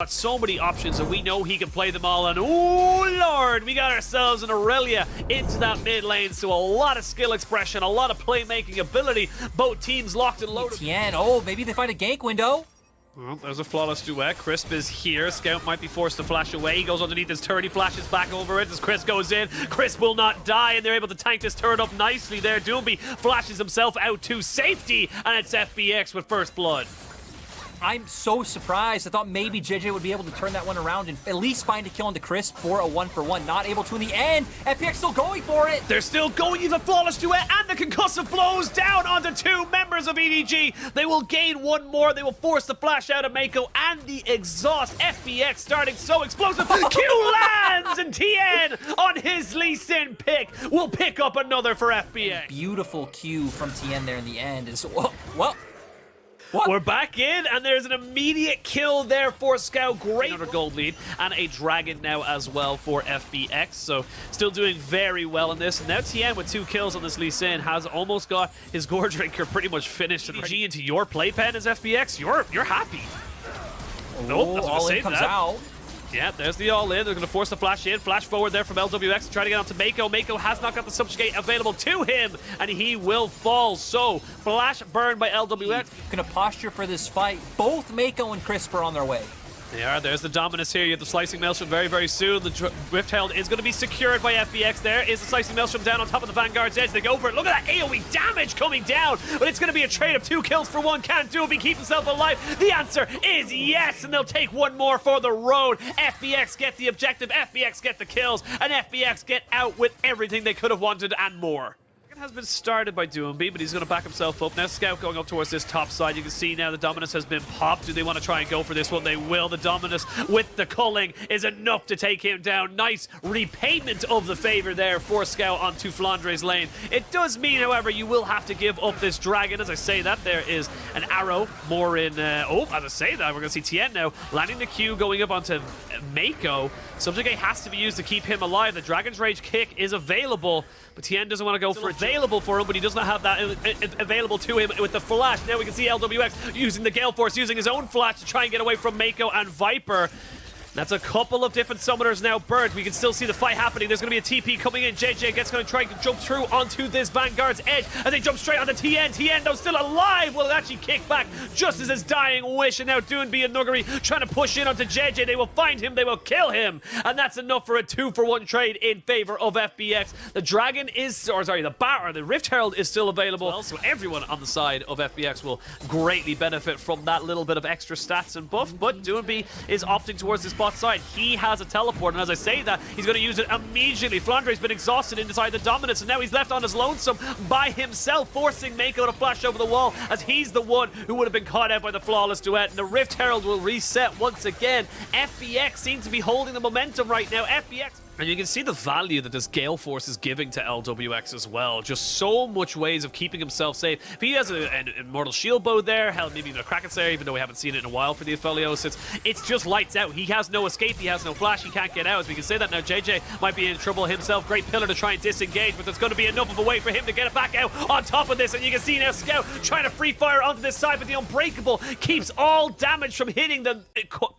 Got so many options, and we know he can play them all. And oh lord, we got ourselves an Aurelia into that mid lane. So a lot of skill expression, a lot of playmaking ability. Both teams locked and loaded. Tien, oh, maybe they find a gank window. Well, there's a flawless duet. Crisp is here. Scout might be forced to flash away. He goes underneath his turret. He flashes back over it as Crisp goes in. Crisp will not die, and they're able to tank this turret up nicely there. Doomby flashes himself out to safety, and it's FBX with first blood. I'm so surprised. I thought maybe JJ would be able to turn that one around and at least find a kill on the Crisp for a 1-for-1. Not able to in the end. FPX still going for it. They're still going. He's a flawless duet, and the concussive blows down onto two members of EDG. They will gain one more. They will force the flash out of Mako and the exhaust. FBX starting so explosive. Q lands, and Tien on his Lee Sin pick will pick up another for FBX. Beautiful Q from Tien there in the end. Is well. What? We're back in, and there's an immediate kill there for Scout. Great. Another gold lead, and a dragon now as well for FBX. So still doing very well in this. Now Tien with 2 kills on this Lee Sin has almost got his Gore Drinker pretty much finished. And G into your playpen as FBX, you're happy. Nope, that's all in comes out. Yeah, there's the all-in. They're going to force the flash in. Flash forward there from LWX to try to get onto Mako. Mako has not got the subjugate available to him, and he will fall. So, flash burn by LWX. Gonna posture for this fight. Both Mako and Crisp are on their way. They are. There's the Dominus here. You have the Slicing Maelstrom very, very soon. The Rift Herald is going to be secured by FBX. There is the Slicing Maelstrom down on top of the Vanguard's edge. They go for it. Look at that AoE damage coming down. But it's going to be a trade of 2 kills for 1. Can't do it. He keep himself alive. The answer is yes. And they'll take one more for the road. FBX get the objective. FBX get the kills. And FBX get out with everything they could have wanted and more. Has been started by Doomby, but he's going to back himself up. Now Scout going up towards this top side. You can see now the Dominus has been popped. Do they want to try and go for this one? They will. The Dominus with the culling is enough to take him down. Nice repayment of the favor there for Scout onto Flandre's lane. It does mean, however, you will have to give up this dragon. As I say that, there is an arrow more in... as I say that, we're going to see Tien now landing the Q going up onto Mako. Subjugate has to be used to keep him alive. The Dragon's Rage kick is available, but Tien doesn't want to go for it. Available for him, but he does not have that available to him with the flash. Now we can see LWX using the Gale Force, using his own flash to try and get away from Mako and Viper. That's a couple of different summoners now burnt. We can still see the fight happening. There's going to be a TP coming in. JJ gets going to try to jump through onto this Vanguard's edge, and they jump straight onto Tien. Tien, though, still alive, will actually kick back just as his dying wish. And now Doonby and Nuggery trying to push in onto JJ. They will find him. They will kill him. And that's enough for a 2-for-1 trade in favor of FBX. The Dragon is, or sorry, the Rift Herald is still available. Well, so everyone on the side of FBX will greatly benefit from that little bit of extra stats and buff. But Doonby is opting towards this bot side. He has a teleport, and as I say that, he's going to use it immediately. Flandre's been exhausted inside the Dominance, and now he's left on his lonesome by himself, forcing Mako to flash over the wall, as he's the one who would have been caught out by the flawless duet. And the Rift Herald will reset once again. FBX seems to be holding the momentum right now. FBX... And you can see the value that this Gale Force is giving to LWX as well. Just so much ways of keeping himself safe. If he has an Immortal Shield Bow there, hell, maybe even a Kraken Slayer, even though we haven't seen it in a while for the Aphelios, it's just lights out. He has no escape, he has no flash, he can't get out. As we can say that now, JJ might be in trouble himself. Great pillar to try and disengage, but there's going to be enough of a way for him to get it back out on top of this. And you can see now Scout trying to free fire onto this side, but the Unbreakable keeps all damage from hitting the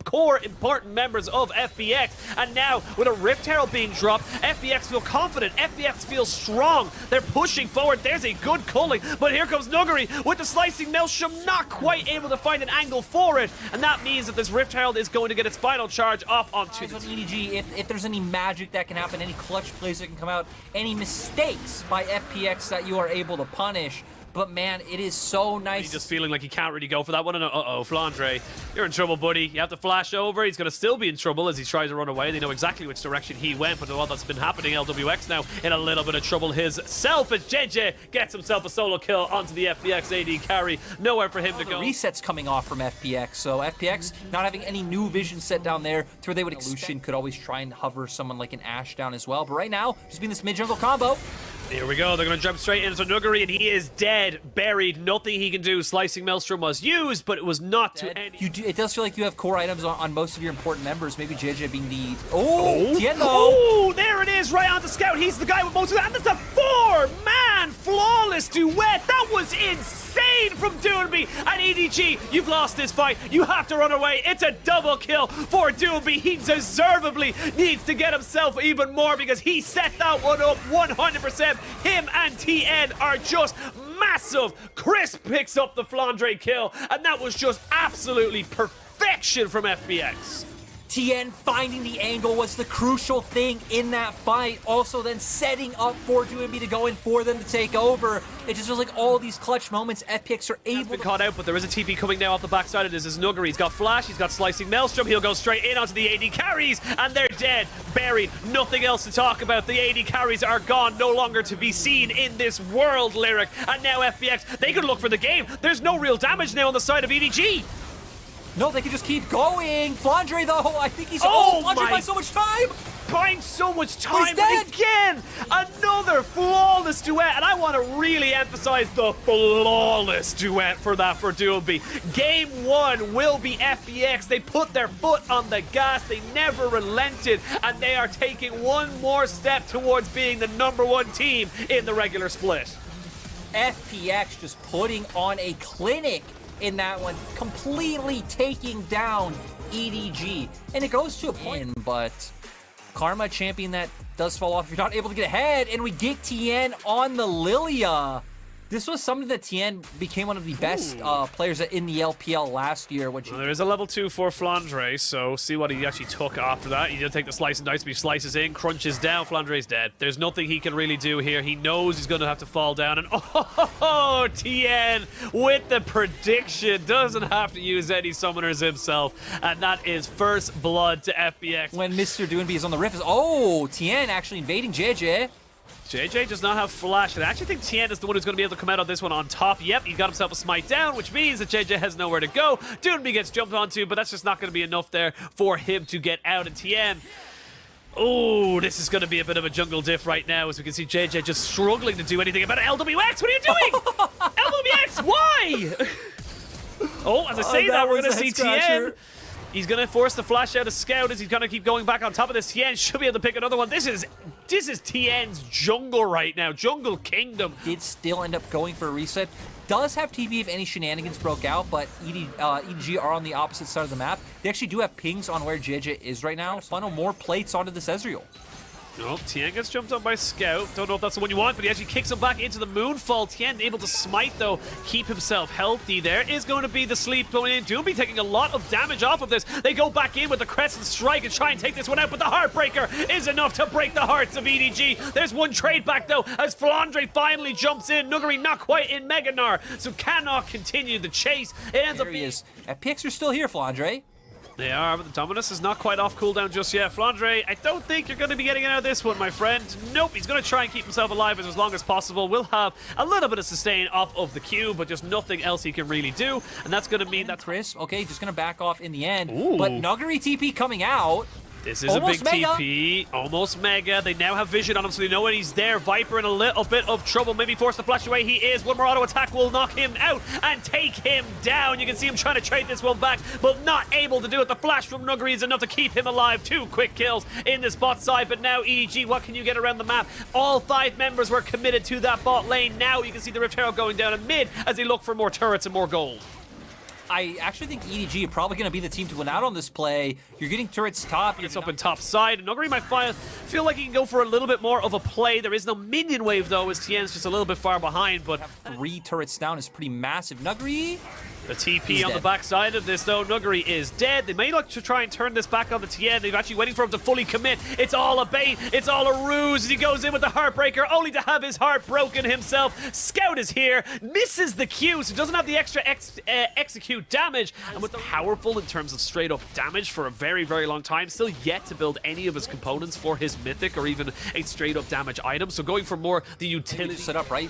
core important members of FBX. And now, with a Rift Herald being dropped, FBX feel confident. FBX feels strong. They're pushing forward. There's a good culling, but here comes Nuggery with the Slicing Maelstrom, not quite able to find an angle for it, and that means that this Rift Herald is going to get its final charge off onto EDG. If there's any magic that can happen, any clutch plays that can come out, any mistakes by FPX that you are able to punish. But man, it is so nice. He's just feeling like he can't really go for that one. And uh-oh, Flandre, you're in trouble, buddy. You have to flash over. He's going to still be in trouble as he tries to run away. They know exactly which direction he went, but all that's been happening, LWX now in a little bit of trouble himself as JJ gets himself a solo kill onto the FPX AD carry. Nowhere for him to go. Resets coming off from FPX, so FPX not having any new vision set down there to where they would Lucian could always try and hover someone like an Ashe down as well. But right now, just being this mid-jungle combo. Here we go. They're going to jump straight into Nuggery, and he is dead, buried. Nothing he can do. Slicing Maelstrom was used, but it was not to any. It does feel like you have core items on most of your important members. Maybe JJ being the... Oh, Tien though. Oh, there it is, right on the Scout. He's the guy with most of that. And that's a 4-man flawless duet. That was insane from Doonby. And EDG, you've lost this fight. You have to run away. It's a double kill for Doonby. He deservedly needs to get himself even more because he set that one up 100%. Him and TN are just massive. Chris picks up the Flandre kill, and that was just absolutely perfection from FPX. TN finding the angle was the crucial thing in that fight. Also then setting up for Doonby to go in for them to take over. It just feels like all these clutch moments FPX are able to... caught out, but there is a TP coming now off the backside of this. Is Nuggery. He's got Flash, he's got Slicing Maelstrom. He'll go straight in onto the AD carries, and they're dead. Buried. Nothing else to talk about. The AD carries are gone, no longer to be seen in this world, Lyric. And now FPX, they could look for the game. There's no real damage now on the side of EDG. No, they can just keep going. Flandre, though, I think he's... Oh Flandre by so much time! Buying so much time, He's dead. but again, another flawless duet, and I want to really emphasize the flawless duet for that for Doonby. Game 1 will be FPX. They put their foot on the gas, they never relented, and they are taking one more step towards being the #1 team in the regular split. FPX just putting on a clinic in that one, completely taking down EDG. And it goes to a point, but Karma champion that does fall off if you're not able to get ahead, and we get TN on the Lilia. This was something that TN became one of the best players in the LPL last year. Which there is a level 2 for Flandre, so see what he actually took after that. He did take the slice and dice, but he slices in, crunches down. Flandre's dead. There's nothing he can really do here. He knows he's going to have to fall down, and TN with the prediction. Doesn't have to use any summoners himself, and that is first blood to FPX. When Mr. Doonby is on the riff, TN actually invading JJ. JJ does not have Flash, and I actually think TN is the one who's going to be able to come out on this one on top. Yep, he got himself a smite down, which means that JJ has nowhere to go. Doonby gets jumped onto, but that's just not going to be enough there for him to get out. And TN, oh, this is going to be a bit of a jungle diff right now, as we can see JJ just struggling to do anything about it. LWX, what are you doing? LWX, why? Oh, as I say that, we're going to see TN. He's going to force the flash out of Scout as he's going to keep going back on top of this. TN should be able to pick another one. This is TN's jungle right now. Jungle Kingdom. Did still end up going for a reset. Does have TP if any shenanigans broke out, but EDG are on the opposite side of the map. They actually do have pings on where JJ is right now. Funnel more plates onto this Ezreal. Oh, TN gets jumped on by Scout. Don't know if that's the one you want, but he actually kicks him back into the Moonfall. TN able to smite, though, keep himself healthy. There is going to be the sleep going in. Doonby taking a lot of damage off of this. They go back in with the Crescent Strike and try and take this one out, but the Heartbreaker is enough to break the hearts of EDG. There's one trade back, though, as Flandre finally jumps in. Nuggery not quite in Meganar, so cannot continue the chase. It ends up being... FPX are still here, Flandre. They are, but the Dominus is not quite off cooldown just yet. Flandre, I don't think you're going to be getting out of this one, my friend. Nope, he's going to try and keep himself alive as long as possible. We'll have a little bit of sustain off of the Q, but just nothing else he can really do. And that's going to mean that... Chris, okay, just going to back off in the end. Ooh. But Nuggery TP coming out. This is almost a big mega. TP, almost mega. They now have vision on him, so they know when he's there. Viper in a little bit of trouble, maybe force the flash away. He is. One more auto attack will knock him out and take him down. You can see him trying to trade this one back, but not able to do it. The flash from Nuggery is enough to keep him alive. 2 quick kills in the bot side, but now EDG, what can you get around the map? All 5 members were committed to that bot lane. Now you can see the Rift Herald going down in mid as they look for more turrets and more gold. I actually think EDG are probably going to be the team to win out on this play. You're getting turrets top. It's up in top side. And Nuggery might feel like he can go for a little bit more of a play. There is no minion wave, though, as TN's just a little bit far behind. But 3 turrets down is pretty massive. Nuggery... The TP on the backside of this, though. Nuggery is dead. They may look to try and turn this back on the TN. They've actually waiting for him to fully commit. It's all a bait. It's all a ruse. He goes in with the Heartbreaker, only to have his heart broken himself. Scout is here, misses the Q, so doesn't have the extra execute damage. And with the powerful in terms of straight up damage for a very, very long time. Still yet to build any of his components for his Mythic or even a straight up damage item. So going for more the utility. Set up, right?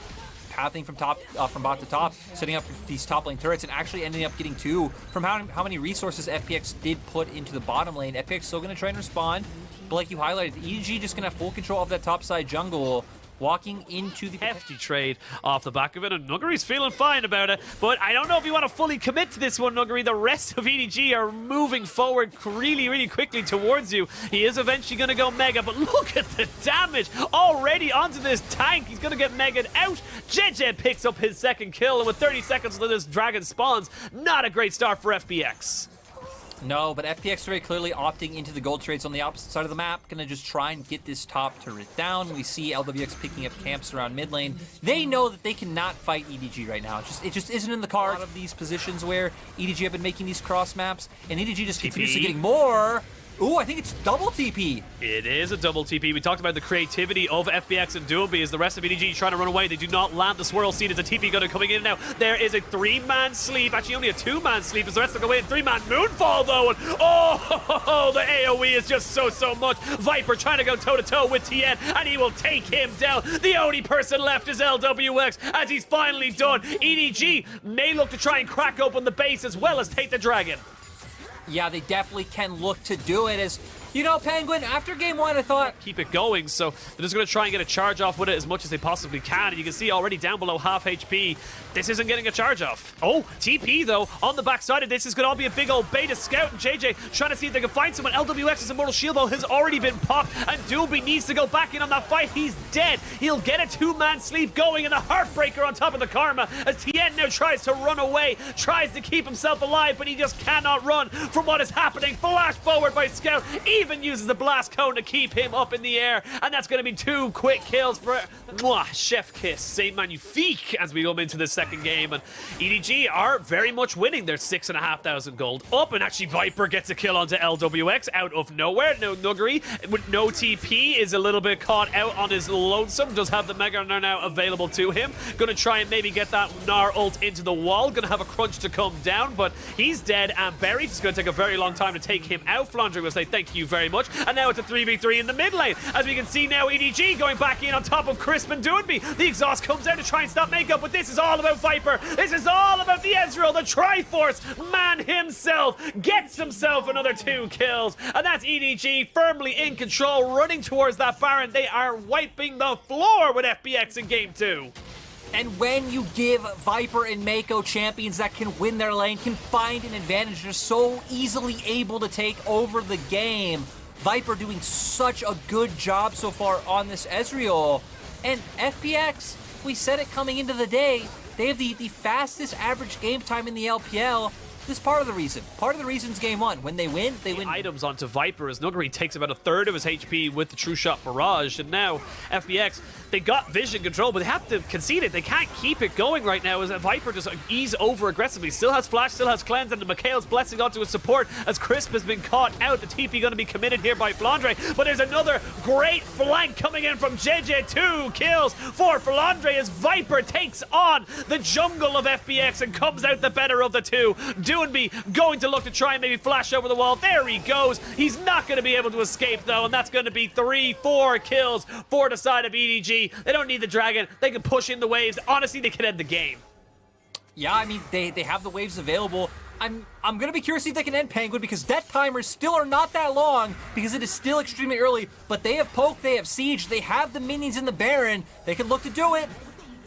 Pathing from bot to top, setting up these top lane turrets, and actually ending up getting 2 from how many resources FPX did put into the bottom lane. FPX still going to try and respond, but like you highlighted, EDG just going to have full control of that top side jungle. walking into the hefty trade off the back of it, and Nuggery's feeling fine about it, but I don't know if you want to fully commit to this one, Nuggery. The rest of EDG are moving forward really quickly towards you. He is eventually going to go mega, but look at the damage already onto this tank. He's going to get megaed out. JJ picks up his second kill, and with 30 seconds until this dragon spawns, not a great start for FPX. No, but FPX very clearly opting into the gold trades on the opposite side of the map. Gonna just try and get this top turret down. We see LWX picking up camps around mid lane. They know that they cannot fight EDG right now. It just isn't in the cards. A lot of these positions where EDG have been making these cross maps, and EDG just continuously getting more. Ooh, I think it's double TP. It is a double TP. We talked about the creativity of FBX and Duobi as the rest of EDG trying to run away. They do not land the swirl seed as a TP gunner coming in now. There is a 3-man sleep. Actually, only a 2-man sleep as the rest of them go in. 3-man moonfall, though. And oh, the AoE is just so much. Viper trying to go toe-to-toe with Tien, and he will take him down. The only person left is LWX as he's finally done. EDG may look to try and crack open the base as well as take the dragon. Yeah, they definitely can look to do it. As you know, Penguin, after game one, I thought keep it going, so they're just going to try and get a charge off with it as much as they possibly can. And you can see already down below half HP, this isn't getting a charge off. Oh, TP though on the backside of this is going to all be a big old beta scout, and JJ trying to see if they can find someone. LWX's Immortal Shield though has already been popped, and Doobie needs to go back in on that fight. He's dead. He'll get a 2-man sleep going, and the Heartbreaker on top of the Karma as Tien now tries to run away, tries to keep himself alive, but he just cannot run from what is happening. Flash forward by Scout, even uses the blast cone to keep him up in the air, and that's going to be 2 quick kills for Chef Kiss. C'est magnifique as we go into the second game, and EDG are very much winning. They're 6,500 gold up, and actually Viper gets a kill onto LWX out of nowhere. No Nuggery with no TP is a little bit caught out on his lonesome. Does have the Mega Gnar now available to him. Gonna try and maybe get that Gnar ult into the wall. Gonna have a crunch to come down, but he's dead and buried. It's gonna take a very long time to take him out. Flandre will say thank you very much. And now it's a 3v3 in the mid lane. As we can see now, EDG going back in on top of Crisp and Doonby. The exhaust comes out to try and stop makeup, but this is all about Viper. This is all about the Ezreal, the Triforce man himself. Gets himself another 2 kills. And that's EDG firmly in control, running towards that Baron. They are wiping the floor with FBX in game 2. And when you give Viper and Mako champions that can win their lane, can find an advantage, they're so easily able to take over the game. Viper doing such a good job so far on this Ezreal. And FPX, we said it coming into the day, they have the fastest average game time in the LPL. This is part of the reason. Part of the reason is game 1. When they win, they win. Items onto Viper as Nuggery takes about a third of his HP with the True Shot Barrage. And now FBX, they got vision control, but they have to concede it. They can't keep it going right now as Viper just ease over aggressively. Still has Flash, still has Cleanse, and Mikhail's Blessing onto his support as Crisp has been caught out. The TP going to be committed here by Flandre, but there's another great flank coming in from JJ. 2 kills for Flandre as Viper takes on the jungle of FBX and comes out the better of the two. Doonby going to look to try and maybe flash over the wall. There he goes. He's not going to be able to escape though, and that's going to be 3-4 kills for the side of EDG. They don't need the dragon. They can push in the waves. Honestly, they can end the game. Yeah, I mean, they have the waves available. I'm going to be curious to see if they can end Penguin, because death timers still are not that long, because it is still extremely early. But they have Poke, they have Siege, they have the minions in the Baron. They can look to do it.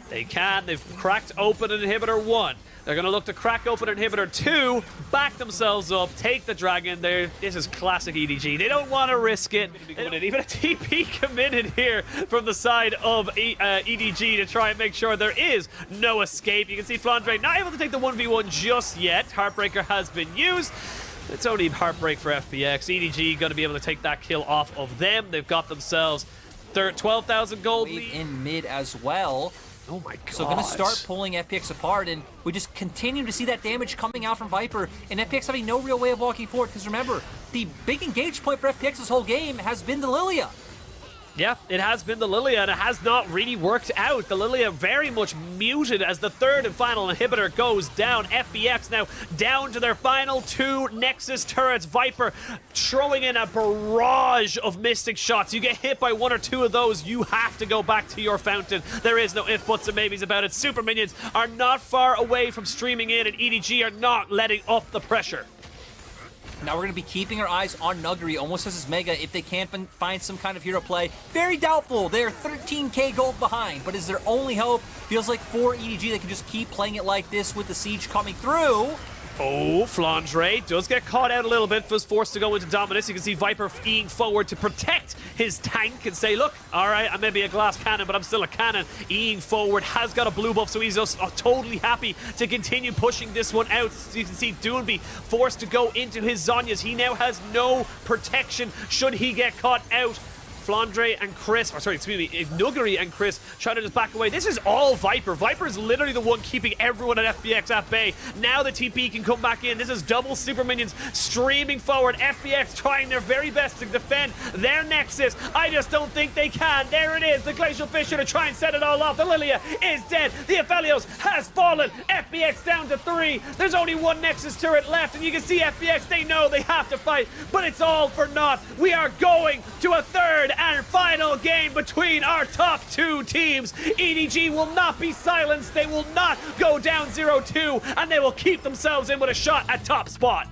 They can. They've cracked open Inhibitor 1. They're going to look to crack open Inhibitor 2, back themselves up, take the dragon. This is classic EDG. They don't want to risk it. Even a TP committed here from the side of EDG to try and make sure there is no escape. You can see Flandre not able to take the 1v1 just yet. Heartbreaker has been used. It's only Heartbreak for FPX. EDG going to be able to take that kill off of them. They've got themselves 12,000 gold lead. In mid as well. Oh my god. So going to start pulling FPX apart, and we just continue to see that damage coming out from Viper, and FPX having no real way of walking forward, because remember, the big engage point for FPX this whole game has been the Lilia. Yeah, it has been the Lilia, and it has not really worked out. The Lilia very much muted as the third and final inhibitor goes down. FBX now down to their final 2 Nexus turrets. Viper throwing in a barrage of Mystic shots. You get hit by 1 or 2 of those, you have to go back to your fountain. There is no if, buts, and maybes about it. Super Minions are not far away from streaming in, and EDG are not letting up the pressure. Now we're going to be keeping our eyes on Nuggery, almost as his Mega, if they can find some kind of hero play. Very doubtful. They're 13k gold behind, but is their only hope. Feels like for EDG, they can just keep playing it like this with the siege coming through. Oh, Flandre does get caught out a little bit, was forced to go into Dominus. You can see Viper eeing forward to protect his tank and say, look, all right, I may be a glass cannon, but I'm still a cannon. Eeing forward, has got a blue buff, so he's just totally happy to continue pushing this one out. So you can see Doonby forced to go into his Zhonya's. He now has no protection should he get caught out. Flandre and Chris, or sorry, excuse me, Nuggery and Chris trying to just back away. This is all Viper. Viper is literally the one keeping everyone at FPX at bay. Now the TP can come back in. This is double super minions streaming forward. FPX trying their very best to defend their Nexus. I just don't think they can. There it is. The Glacial Fissure to try and set it all off. The Lilia is dead. The Aphelios has fallen. FPX down to 3. There's only one Nexus turret left, and you can see FPX, they know they have to fight, but it's all for naught. We are going to a third and final game between our top 2 teams. EDG will not be silenced. They will not go down 0-2, and they will keep themselves in with a shot at top spot.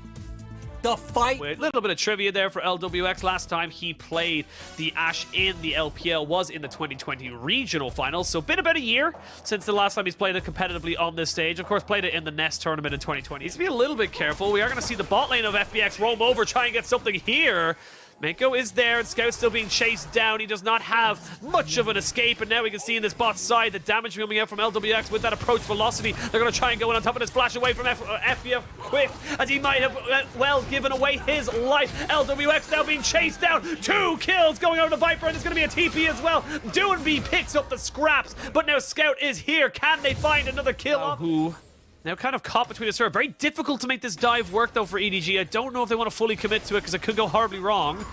The fight. A little bit of trivia there for LWX. Last time he played the Ashe in the LPL was in the 2020 regional finals. So been about a year since the last time he's played it competitively on this stage. Of course, played it in the Nest tournament in 2020. He's to be a little bit careful. We are going to see the bot lane of FPX roam over, try and get something here. Mako is there, and Scout's still being chased down. He does not have much of an escape, and now we can see in this bot side the damage coming out from LWX with that approach velocity. They're going to try and go in on top of this flash away from FPF quick, as he might have well given away his life. LWX now being chased down. 2 kills going over to Viper, and there's going to be a TP as well. Doonby picks up the scraps, but now Scout is here. Can they find another kill? Who? Now kind of caught between the serve. Very difficult to make this dive work, though, for EDG. I don't know if they want to fully commit to it, because it could go horribly wrong.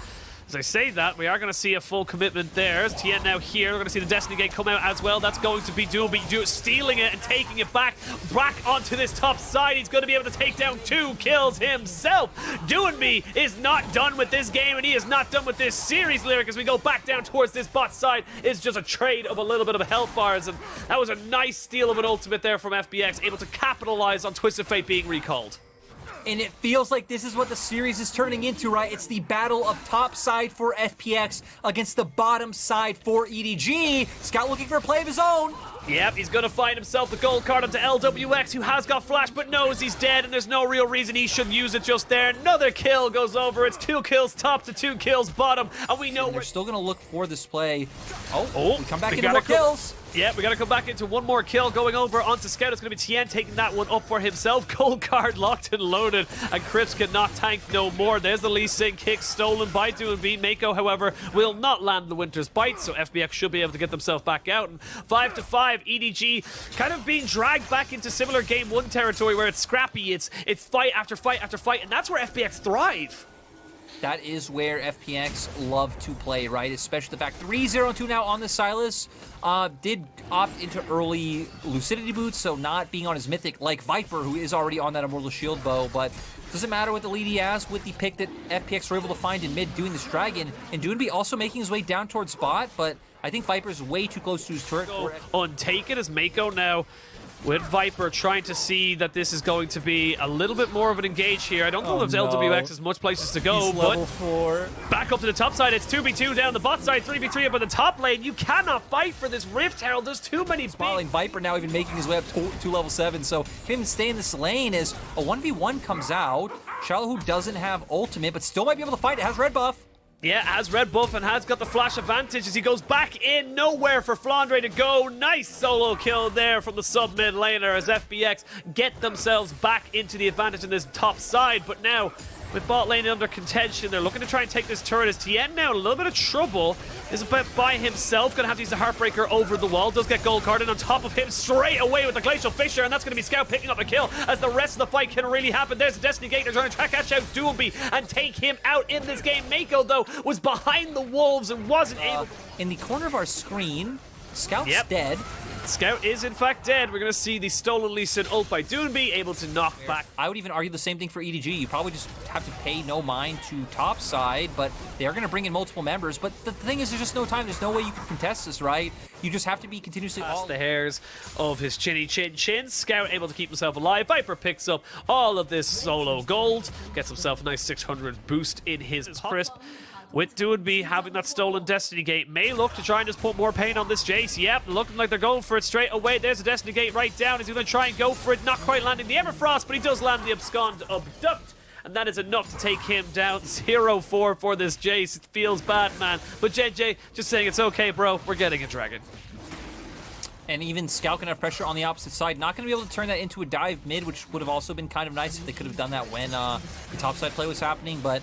As I say that, we are going to see a full commitment there. As Tien now here, we're going to see the Destiny Gate come out as well. That's going to be Doonby stealing it and taking it back onto this top side. He's going to be able to take down 2 kills himself. Doonby is not done with this game, and he is not done with this series, Lyric. As we go back down towards this bot side, is just a trade of a little bit of Hellfires, and that was a nice steal of an ultimate there from FBX, able to capitalize on Twisted Fate being recalled. And it feels like this is what the series is turning into, right? It's the battle of top side for FPX against the bottom side for EDG. Scout looking for a play of his own. Yep, he's going to find himself the gold card onto LWX, who has got flash but knows he's dead, and there's no real reason he should use it just there. Another kill goes over. It's 2 kills top to 2 kills bottom, and we know we're still going to look for this play. Oh, we come back into more kills. Yeah, we got to come back into one more kill going over onto Scout. It's going to be Tien taking that one up for himself. Gold card locked and loaded, and Crips cannot tank no more. There's the Lee Sin kick stolen by Doonby. Mako, however, will not land the Winter's Bite, so FBX should be able to get themselves back out. And 5-5, EDG kind of being dragged back into similar Game 1 territory where it's scrappy, it's fight after fight after fight, and that's where FBX thrive. That is where FPX love to play, right? Especially the fact 3-0-2 now on the Silas. Did opt into early Lucidity boots, so not being on his Mythic like Viper, who is already on that Immortal Shield bow, but doesn't matter what the lead he has with the pick that FPX were able to find in mid doing this Dragon. And Doonby also making his way down towards spot, but I think Viper's way too close to his turret. Untaken as Mako now with Viper trying to see that this is going to be a little bit more of an engage here. I don't know if LWX has much places to go, but 4. Back up to the top side. It's 2v2 down the bot side, 3v3 up on the top lane. You cannot fight for this Rift Herald. There's too many big... Viper now even making his way up to level 7, so can't even stay in this lane as a 1v1 comes out. Charlotte, who doesn't have ultimate, but still might be able to fight. It has red buff. Yeah, has red buff and has got the flash advantage as he goes back in. Nowhere for Flandre to go. Nice solo kill there from the sub-mid laner as FBX get themselves back into the advantage in this top side. But now, with bot lane under contention, they're looking to try and take this turret. As Tien now in a little bit of trouble. Is a bit by himself. Going to have to use the Heartbreaker over the wall. Does get gold carded on top of him straight away with the Glacial Fissure, and that's going to be Scout picking up a kill as the rest of the fight can really happen. There's the Destiny Gate. They're trying to catch out Doonby and take him out in this game. Mako, though, was behind the wolves and wasn't able... In the corner of our screen, Scout's dead. Scout is in fact dead. We're going to see the stolen Lee Sin ult by Doonby, able to knock back. I would even argue the same thing for EDG. You probably just have to pay no mind to top side, but they're going to bring in multiple members. But the thing is, there's just no time. There's no way you can contest this, right? You just have to be continuously past the hairs of his chinny chin. Scout able to keep himself alive. Viper picks up all of this solo gold, gets himself a nice 600 boost in his crisp. With Doonby having that stolen Destiny Gate, may look to try and just put more pain on this Jace. Yep, looking like they're going for it straight away. There's a Destiny Gate right down. Is he going to try and go for it? Not quite landing the Everfrost, but he does land the Abscond Abduct. And that is enough to take him down. 0-4 for this Jace. It feels bad, man. But JJ just saying it's okay, bro. We're getting a dragon. And even Scout can have pressure on the opposite side. Not going to be able to turn that into a dive mid, which would have also been kind of nice if they could have done that when the topside play was happening. But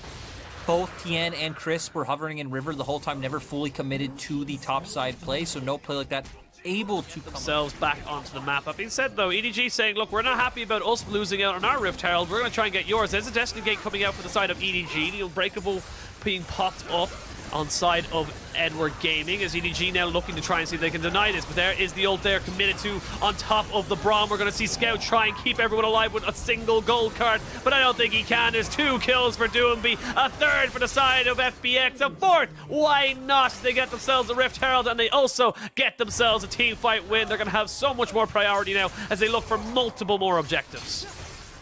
both Tien and Chris were hovering in river the whole time, never fully committed to the topside play. So no play like that able to come themselves back onto the map. That being said, though, EDG saying, look, we're not happy about us losing out on our Rift Herald. We're going to try and get yours. There's a Destiny Gate coming out for the side of EDG. The Unbreakable being popped up on side of Edward Gaming, as EDG now looking to try and see if they can deny this, but there is the ult there committed to on top of the Braum. We're going to see Scout try and keep everyone alive with a single gold card, but I don't think he can. There's 2 kills for Doonby, a 3rd for the side of FBX, a 4th. Why not? They get themselves a Rift Herald, and they also get themselves a team fight win. They're going to have so much more priority now as they look for multiple more objectives.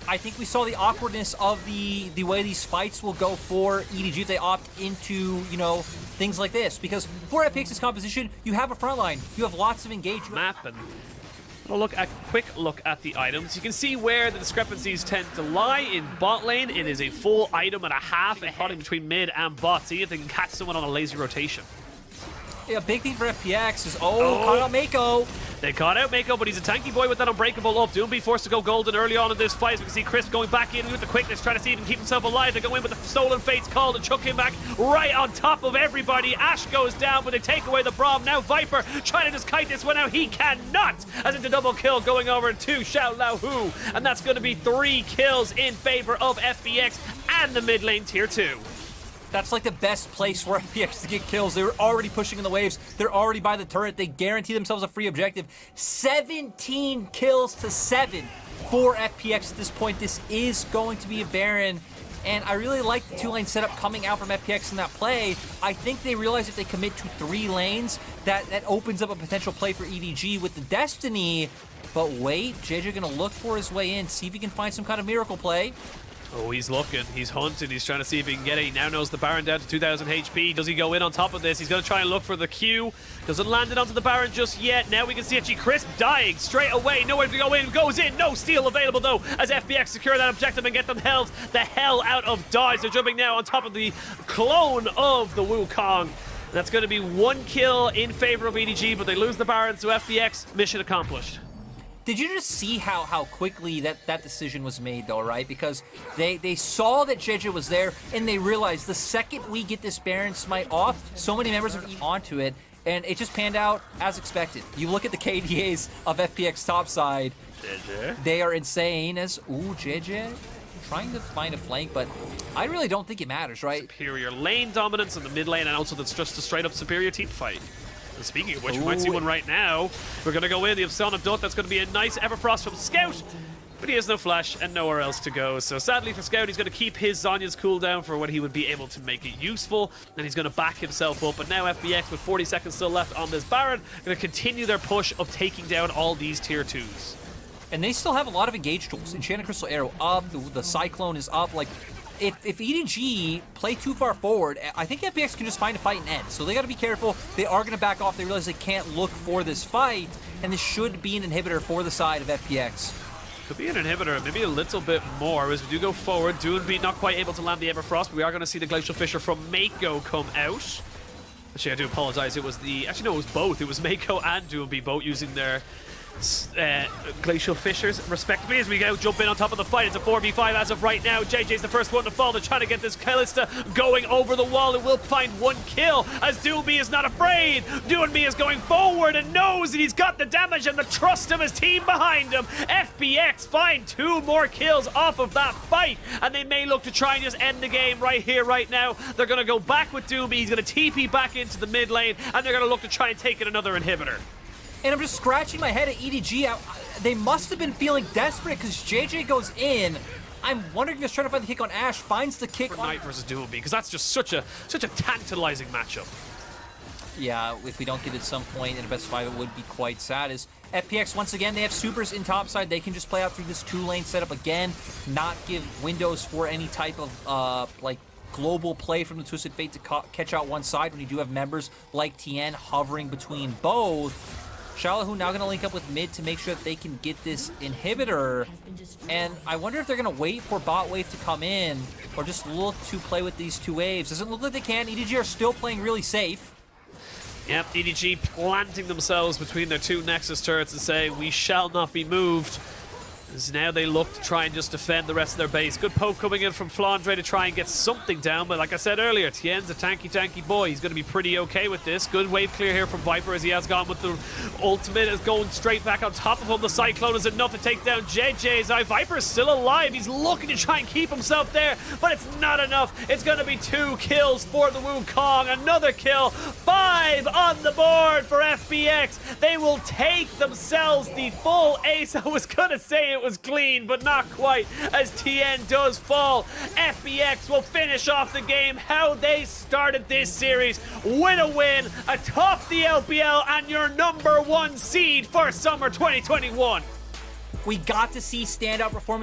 I think we saw the awkwardness of the way these fights will go for EDG if they opt into, you know, things like this. Because for FPX's composition, you have a front line. You have lots of engagement. Map and a quick look at the items. You can see where the discrepancies tend to lie. In bot lane, it is a full item and a half ahead between mid and bot. See if they can catch someone on a lazy rotation. Yeah, big thing for FPX is, caught out Mako. They caught out Mako, but he's a tanky boy with that Unbreakable up. Doonby forced to go golden early on in this fight. So we can see Chris going back in with the quickness, trying to see if he can keep himself alive. They go in with the Stolen Fates call to chuck him back right on top of everybody. Ash goes down, but they take away the Braum. Now Viper trying to just kite this one out. He cannot, as it's a double kill going over to Xiao Lao Hu. And that's going to be 3 kills in favor of FBX and the mid lane tier 2. That's like the best place for FPX to get kills. They were already pushing in the waves. They're already by the turret. They guarantee themselves a free objective. 17 kills to 7 for FPX at this point. This is going to be a Baron. And I really like the 2-lane setup coming out from FPX in that play. I think they realize if they commit to 3 lanes, that opens up a potential play for EDG with the Destiny. But wait, JJ gonna look for his way in, see if he can find some kind of miracle play. Oh, he's looking. He's hunting. He's trying to see if he can get it. He now knows the Baron down to 2,000 HP. Does he go in on top of this? He's going to try and look for the Q. Doesn't land it onto the Baron just yet. Now we can see actually Crisp dying straight away. Nowhere to go in. Goes in. No steal available, though, as FBX secure that objective and get them the hell out of dodge. They're jumping now on top of the clone of the Wukong. That's going to be 1 kill in favor of EDG, but they lose the Baron, so FBX, mission accomplished. Did you just see how quickly that decision was made, though, right? Because they saw that JJ was there, and they realized the second we get this Baron Smite off, so many members are onto it, and it just panned out as expected. You look at the KDAs of FPX topside, JJ. They are insane as, ooh, JJ trying to find a flank, but I really don't think it matters, right? Superior lane dominance in the mid lane, and also that's just a straight-up superior team fight. And speaking of which, we might see one right now. We're going to go in. The Abscond Abduct, that's going to be a nice Everfrost from Scout. But he has no flash and nowhere else to go. So sadly for Scout, he's going to keep his Zhonya's cooldown for when he would be able to make it useful. And he's going to back himself up. But now FBX, with 40 seconds still left on this Baron, going to continue their push of taking down all these tier 2s. And they still have a lot of engage tools. Enchanted Crystal Arrow up, the Cyclone is up. Like, if EDG play too far forward, I think FBX can just find a fight and end. So they got to be careful. They are going to back off. They realize they can't look for this fight, and this should be an inhibitor for the side of FPX. Could be an inhibitor, maybe a little bit more as we do go forward. Doonby not quite able to land the Everfrost, but we are going to see the Glacial Fissure from Mako come out. Actually, I do apologize. It was actually, no, it was both. It was Mako and Doonby both using their Glacial Fissures respectively as we go jump in on top of the fight. It's a 4v5 as of right now. JJ's the first one to fall. They're trying to get this Kalista going over the wall. It will find 1 kill as Doonby is not afraid. Doonby is going forward and knows that he's got the damage and the trust of his team behind him. FBX find 2 more kills off of that fight, and they may look to try and just end the game right here, right now. They're going to go back with Doonby. He's going to TP back into the mid lane, and they're going to look to try and take in another inhibitor. And I'm just scratching my head at EDG. They must have been feeling desperate because JJ goes in. I'm wondering if he's trying to find the kick on Ash, finds the kick on... Knight versus Duo B, because that's just such a tantalizing matchup. Yeah, if we don't get it at some point in a best 5, it would be quite sad. As FPX, once again, they have supers in topside. They can just play out through this 2-lane setup again, not give windows for any type of, like, global play from the Twisted Fate to catch out one side when you do have members like Tien hovering between both. Shallow now going to link up with mid to make sure that they can get this inhibitor. And I wonder if they're going to wait for bot wave to come in or just look to play with these 2 waves. Doesn't look like they can. EDG are still playing really safe. Yep, EDG planting themselves between their 2 Nexus turrets and saying, we shall not be moved. As now they look to try and just defend the rest of their base. Good poke coming in from Flandre to try and get something down, but like I said earlier, Tien's a tanky boy. He's going to be pretty okay with this. Good wave clear here from Viper as he has gone with the ultimate, is going straight back on top of him. The Cyclone is enough to take down JJ's eye. Viper is still alive. He's looking to try and keep himself there, but it's not enough. It's going to be 2 kills for the Wukong. Another kill. 5 on the board for FBX. They will take themselves the full ace. I was going to say it was clean, but not quite, as Tien does fall. FBX will finish off the game how they started this series, with a win atop the LPL and your #1 seed for summer 2021. We got to see standout performances